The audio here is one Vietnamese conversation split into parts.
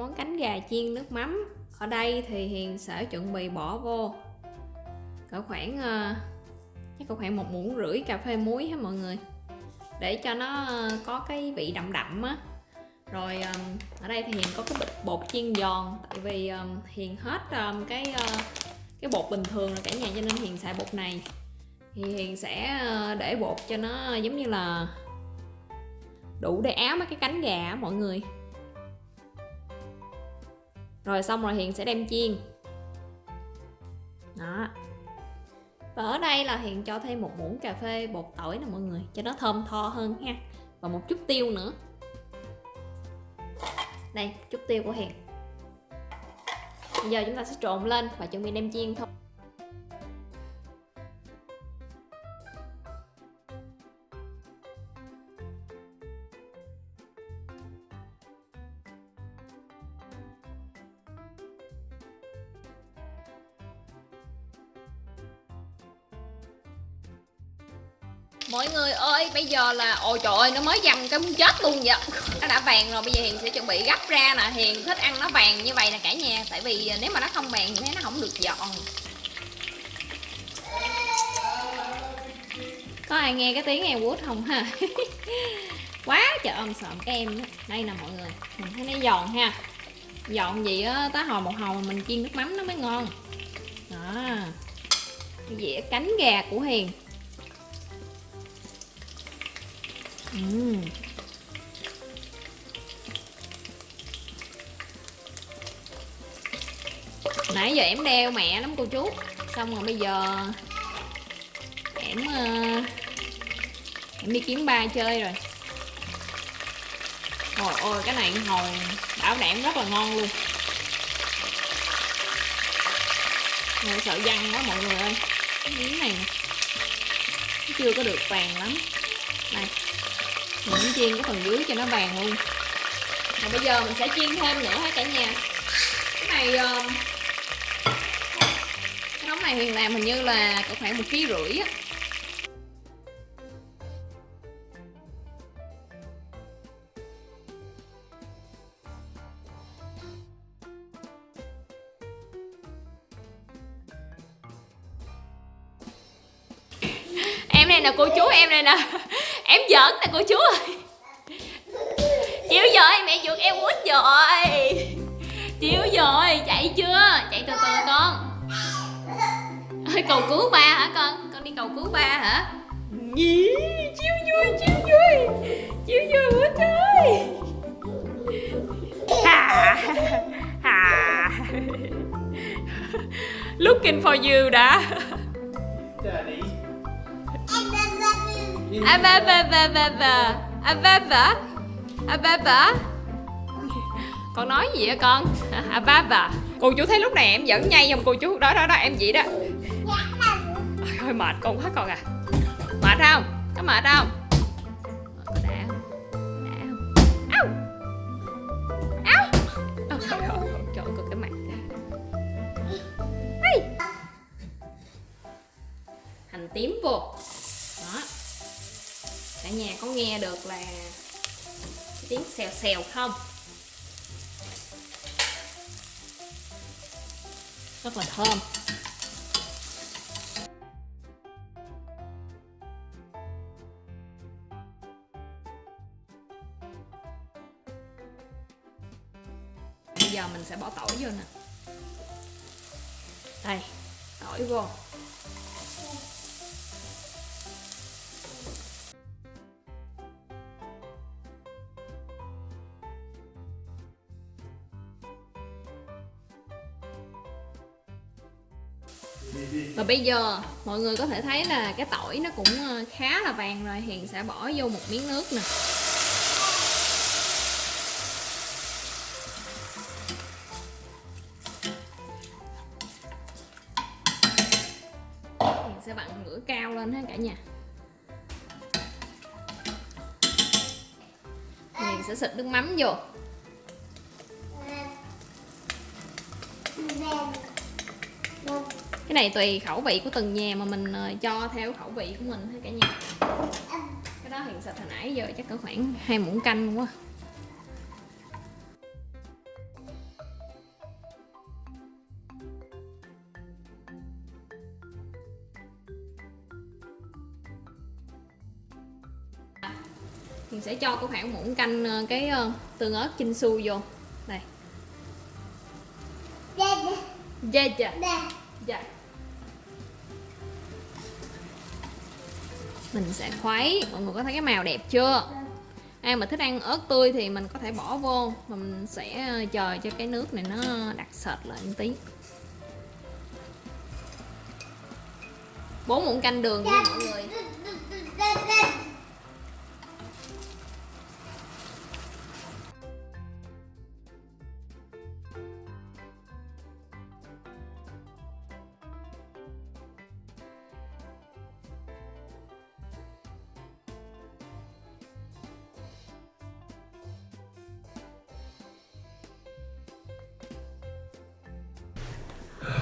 món cánh gà chiên nước mắm. Ở đây thì Hiền sẽ chuẩn bị bỏ vô cỡ khoảng chắc cỡ khoảng 1,5 muỗng cà phê muối ha mọi người, để cho nó có cái vị đậm đậm á. Rồi ở đây thì Hiền có cái bột chiên giòn, tại vì Hiền hết cái bột bình thường rồi cả nhà, cho nên Hiền xài bột này. Thì Hiền sẽ để bột cho nó giống như là đủ để áo mấy cái cánh gà á mọi người. Rồi xong rồi Hiền sẽ đem chiên đó. Và ở đây là Hiền cho thêm 1 muỗng cà phê bột tỏi nè mọi người, cho nó thơm tho hơn ha. Và một chút tiêu nữa. Đây, chút tiêu của Hiền. Bây giờ chúng ta sẽ trộn lên và chuẩn bị đem chiên thôi. Mọi người ơi, bây giờ là ôi trời ơi, nó mới dằm cái muốn chết luôn vậy. Nó đã vàng rồi, bây giờ Hiền sẽ chuẩn bị gấp ra nè. Hiền thích ăn nó vàng như vậy nè cả nhà, tại vì nếu mà nó không vàng thì thấy nó không được giòn. Có ai nghe cái tiếng heo quýt không ha? Quá trời ôm sòm cái em đó. Đây nè mọi người, mình thấy nó giòn ha. Giòn gì á, tá hồi một hồi mà mình chiên nước mắm nó mới ngon. Đó, cái dĩa cánh gà của Hiền. Nãy giờ em đeo mẹ lắm cô chú, xong rồi bây giờ em đi kiếm ba chơi rồi. Trời ơi, cái này hồi bảo đảm rất là ngon luôn. Rồi sợ văng quá mọi người ơi, cái miếng này nó chưa có được vàng lắm. Đây, mình chiên cái phần dưới cho nó vàng luôn. Và bây giờ mình sẽ chiên thêm nữa hả cả nhà. Cái này cái nóng này Huyền làm hình như là cỡ khoảng 1,5 kg á. Em này nè cô chú, em này nè. Em giỡn nè cô chú ơi. Chịu rồi, mẹ vượt eo quýt rồi. Chịu rồi, chạy chưa? Chạy từ từ con. Ơi, cầu cứu ba hả con? Con đi cầu cứu ba hả? Chiêu vui, chiêu vui. Chiêu vui quýt ơi. Hà. Hà. Looking for you đã. Ababa. Con nói gì vậy con? Ababa. Cô chú thấy lúc này em vẫn nhây không cô chú? Đó em vậy đó. Ôi mệt con quá con à. Mệt không? Có mệt không? Có đã không? Đã không? Áo. Áo. Trời ơi, trời ơi, cái mặt. Hành tím vô. Đó. Cả nhà có nghe được là tiếng xèo xèo không? Rất là thơm. Bây giờ mình sẽ bỏ tỏi vô nè. Đây, tỏi vô. Và bây giờ mọi người có thể thấy là cái tỏi nó cũng khá là vàng rồi. Hiền sẽ bỏ vô một miếng nước nè. Hiền sẽ vặn lửa cao lên ha cả nhà. Hiền sẽ xịt nước mắm vô. Cái này tùy khẩu vị của từng nhà mà mình cho theo khẩu vị của mình ha cả nhà. Cái đó Hiền xịt hồi nãy giờ chắc cỡ khoảng 2 muỗng canh quá. Hiền sẽ cho có khoảng muỗng canh cái tương ớt Chinsu vô. Đây. Dạ dạ. Dạ. Mình sẽ khuấy, mọi người có thấy cái màu đẹp chưa? Ai mà thích ăn ớt tươi thì mình có thể bỏ vô, mà mình sẽ chờ cho cái nước này nó đặc sệt lại một tí. 4 muỗng canh đường nha mọi người.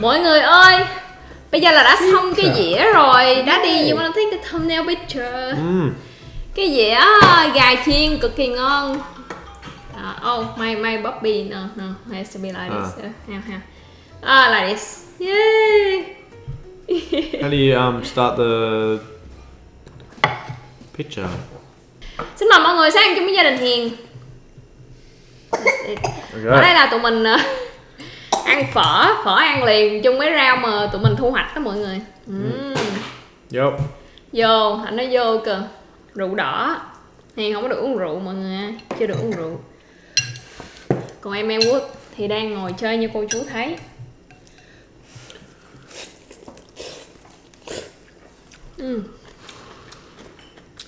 Mọi người ơi, bây giờ là đã xong cái dĩa rồi. Daddy, you wanna take the thumbnail picture? Cái dĩa gà chiên cực kỳ ngon. Oh, my puppy, no, it has to be like this. Here. Like this. Yay! How do you start the picture? Xin mời mọi người sang chung với gia đình Hiền. Ở đây là tụi mình ăn phở ăn liền chung với rau mà tụi mình thu hoạch đó mọi người. Vô, anh nói vô kìa. Rượu đỏ. Hiền không có được uống rượu mọi người, chưa được uống rượu. Còn em Elwood thì đang ngồi chơi như cô chú thấy.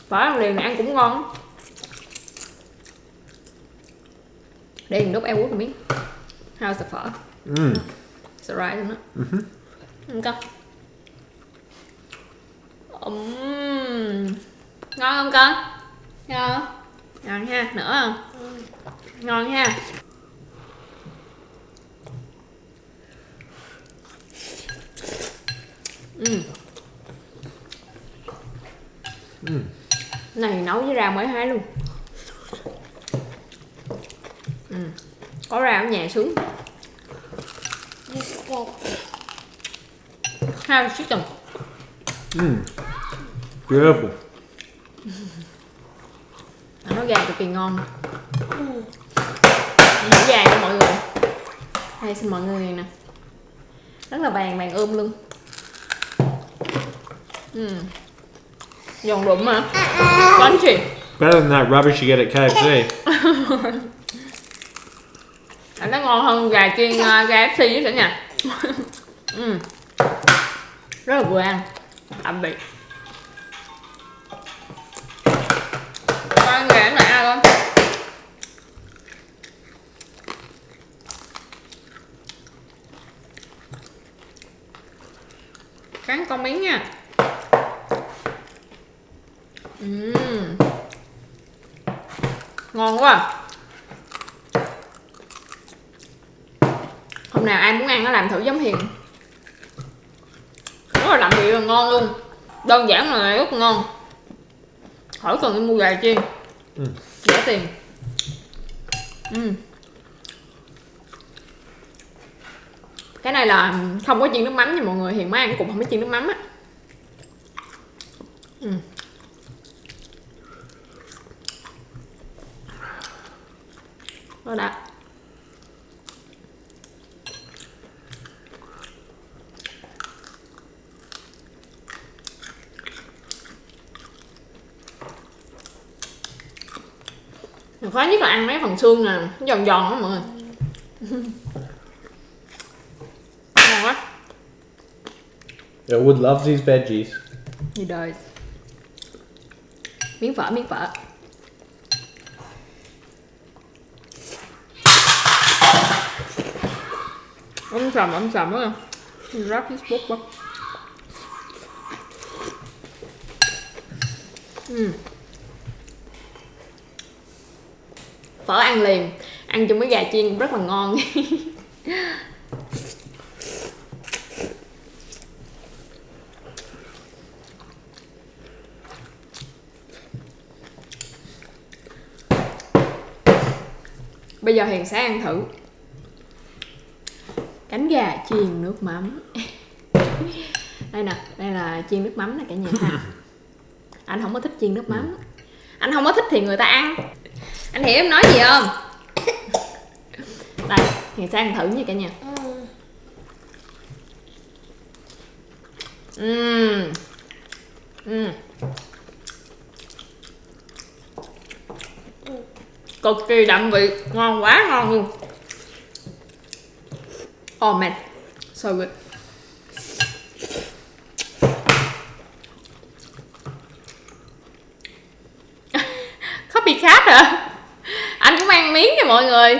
Phở ăn liền này ăn cũng ngon. Để Hiền đút Elwood một miếng. How's the phở? It's alright, isn't it? Okay. Ngon không con? Ngon. Ngon ha, nữa không? Ngon ha. Này nấu với rau mới hái luôn. Có rau ở nhà sướng. How's chicken? Beautiful. Nó gà cực kỳ ngon. Mỡ gà nha mọi người. Đây xin mọi người nè. Rất là vàng luôn. Giòn rụm mà. Crunchy. Better than that rubbish you get at KFC. Nó ngon hơn gà chiên KFC với cả nhà. Rất là vừa ăn. Đặc biệt. Con ăn gà này con. Cắn con miếng nha. Ngon quá à. Hôm nào ai muốn ăn nó làm thử giống Hiền. Rất là đậm vị và ngon luôn. Đơn giản mà rất ngon. Khỏi cần đi mua gà chiên. Rẻ tiền. Cái này là không có chiên nước mắm nha mọi người. Hiền mới ăn cũng không có chiên nước mắm á. Đó đã. Khó nhất là ăn mấy phần xương nè, giòn giòn đó mọi người. Ngon quá. Elwood loves these veggies. Gì đời. Miếng phở. Ông sầm đó. Wrap his book up. Phở ăn liền, ăn chung với gà chiên cũng rất là ngon. Bây giờ Hiền sẽ ăn thử cánh gà chiên nước mắm. Đây nè, đây là chiên nước mắm nè cả nhà ha. Anh không có thích chiên nước mắm. Anh không có thích thì người ta ăn. Anh hiểu em nói gì không? Đây, Hiền sẽ ăn thử nha cả nhà. Cực kỳ đậm vị, ngon quá ngon luôn. Oh man, so good. Có bị khát hả? Anh cũng ăn miếng nha mọi người.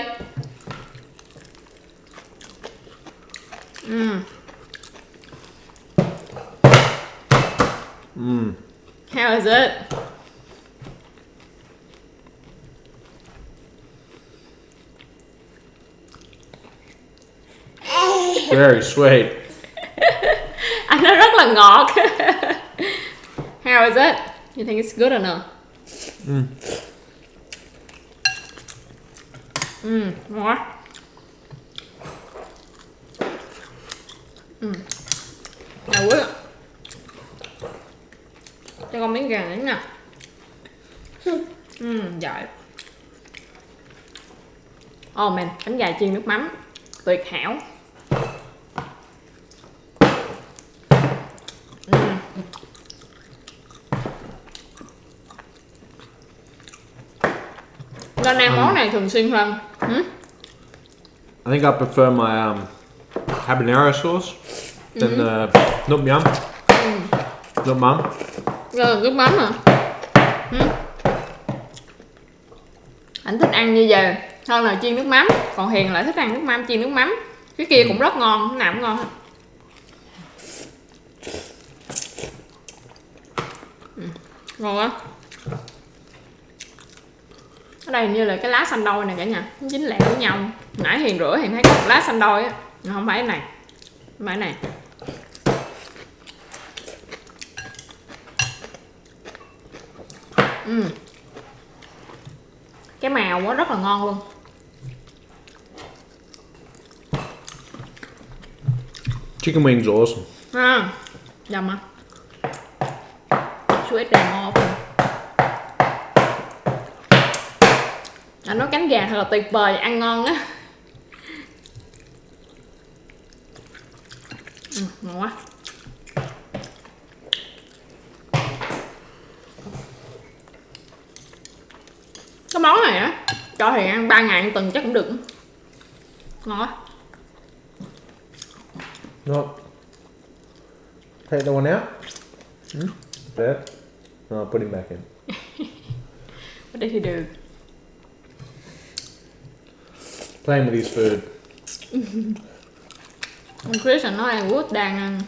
How is it? Very sweet. Anh nói rất là ngọt. How is it? You think it's good or no? Ngon quá. Nào quý. Cho con miếng gà nữa nè. Giỏi. Oh man, cánh gà chiên nước mắm tuyệt hảo. Con ăn món này thường xuyên hơn. I think I prefer my habanero sauce than the nut yum. Nut mum. Nước mắm hả? Anh thích ăn như vậy hơn là chiên nước mắm. Còn Hiền lại thích ăn nước mắm chiên nước mắm. Cái kia cũng rất ngon, cái nào cũng ngon hết. Ngon quá. Ở đây hình như là cái lá xanh đôi này cả nhà, nó dính lẹo với nhau. Nãy Hiền rửa Hiền thấy có một lá xanh đôi á, không phải cái này, không phải cái này. Cái màu nó rất là ngon luôn. Chicken wings are awesome. À, dầm à. Sweet and more. Anh nói cánh gà thật là tuyệt vời, ăn ngon á. Ngon quá. Cái món này á, cho Hiền ăn 3 ngày tuần chắc cũng được. Ngon quá. No. Take the one out. There. No, put him back in. What did he do? Playing with his food. Ông Chris là nói Wood đang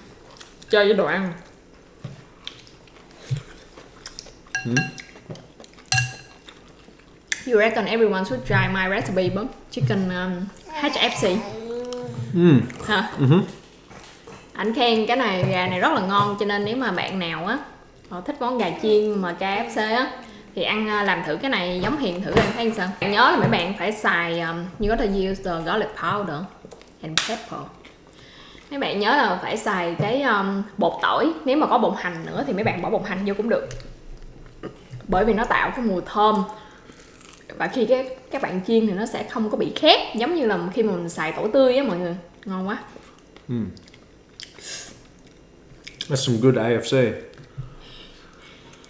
chơi với đồ ăn. You reckon everyone should try my recipe bấm chicken HFC? Hả? Anh khen cái này gà này rất là ngon, cho nên nếu mà bạn nào á họ thích món gà chiên mà KFC á thì ăn làm thử cái này giống Hiền thử ăn thấy sao. Bạn nhớ là mấy bạn phải xài you got to use the garlic powder and pepper. Mấy bạn nhớ là phải xài cái bột tỏi, nếu mà có bột hành nữa thì mấy bạn bỏ bột hành vô cũng được. Bởi vì nó tạo cái mùi thơm. Và khi các bạn chiên thì nó sẽ không có bị khét, giống như là khi mà mình xài tỏi tươi á mọi người. Ngon quá. That's some good AFC.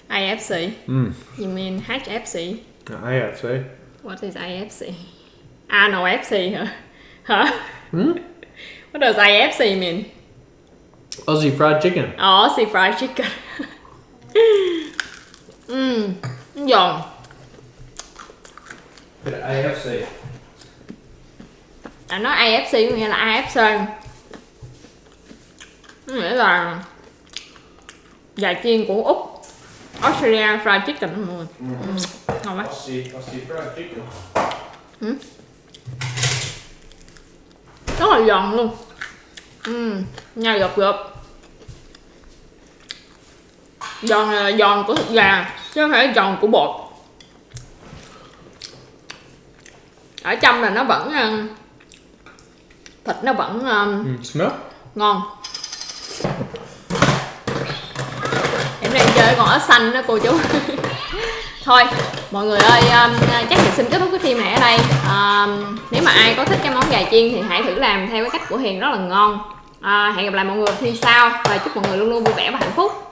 AFC? You mean HFC? AFC. What is AFC? À, no FC hả? Hả? What does AFC mean? Aussie fried chicken. Oh, Aussie fried chicken. Giòn. AFC. À, nói AFC có nghĩa là AFC. Nghĩa là gà chiên của Úc, Australia fried chicken đó mọi người. Ngon quá. Aussie fried chicken. Rất là giòn luôn. Nhai gọt gọt. Giòn là giòn của thịt gà chứ không phải giòn của bột. Ở trong là nó vẫn thịt nó vẫn Smell? ngon. Em đang chơi con ớt xanh đó cô chú. Thôi mọi người ơi, chắc mình xin kết thúc cái phim này ở đây. Nếu mà ai có thích cái món gà chiên thì hãy thử làm theo cái cách của Hiền, rất là ngon. Hẹn gặp lại mọi người ở phim sau và chúc mọi người luôn luôn vui vẻ và hạnh phúc.